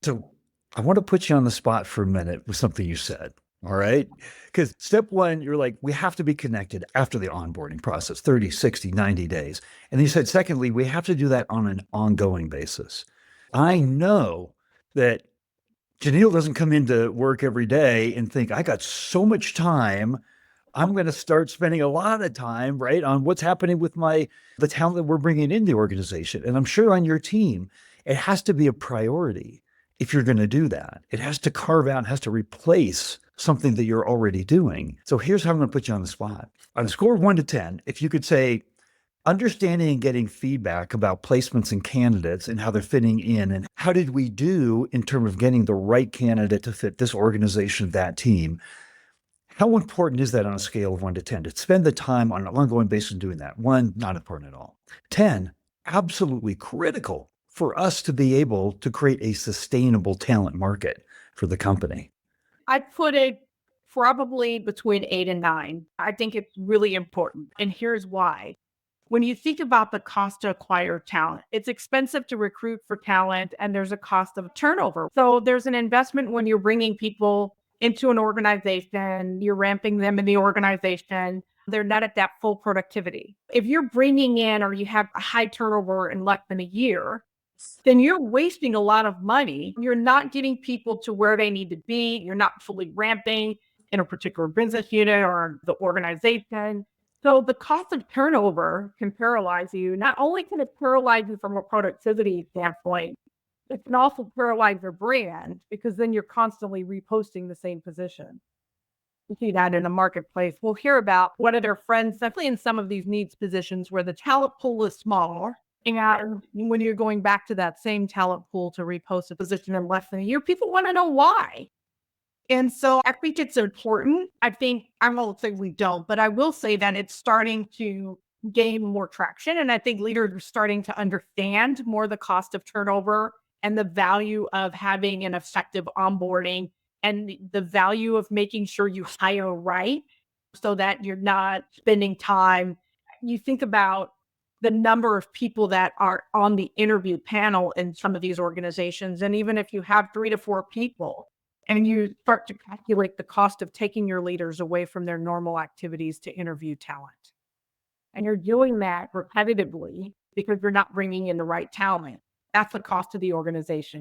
So I want to put you on the spot for a minute with something you said. All right. Because step one, you're like, we have to be connected after the onboarding process, 30, 60, 90 days. And then you said, secondly, we have to do that on an ongoing basis. I know that Genil doesn't come into work every day and think, I got so much time. I'm going to start spending a lot of time, right, on what's happening with the talent that we're bringing in the organization. And I'm sure on your team, it has to be a priority if you're going to do that. It has to carve out, has to replace something that you're already doing. So here's how I'm going to put you on the spot. On a score of 1 to 10, if you could say, understanding and getting feedback about placements and candidates and how they're fitting in, and how did we do in terms of getting the right candidate to fit this organization, that team, how important is that on a scale of 1 to 10 to spend the time on an ongoing basis doing that? 1, not important at all. 10, absolutely critical for us to be able to create a sustainable talent market for the company. I'd put it probably between 8 and 9. I think it's really important. And here's why. When you think about the cost to acquire talent, it's expensive to recruit for talent and there's a cost of turnover. So there's an investment when you're bringing people into an organization, you're ramping them in the organization. They're not at that full productivity. If you're bringing in or you have a high turnover in less than a year, then you're wasting a lot of money. You're not getting people to where they need to be. You're not fully ramping in a particular business unit or the organization. So the cost of turnover can paralyze you. Not only can it paralyze you from a productivity standpoint, it can also paralyze your brand because then you're constantly reposting the same position. You see that in the marketplace. We'll hear about one of their friends, definitely in some of these needs positions where the talent pool is smaller. And when you're going back to that same talent pool to repost a position in less than a year, people want to know why. And so I think it's important. I won't say we don't, but I will say that it's starting to gain more traction. And I think leaders are starting to understand more the cost of turnover and the value of having an effective onboarding and the value of making sure you hire right so that you're not spending time. You think about the number of people that are on the interview panel in some of these organizations. And even if you have 3 to 4 people, and you start to calculate the cost of taking your leaders away from their normal activities to interview talent. And you're doing that repetitively because you're not bringing in the right talent. That's the cost of the organization.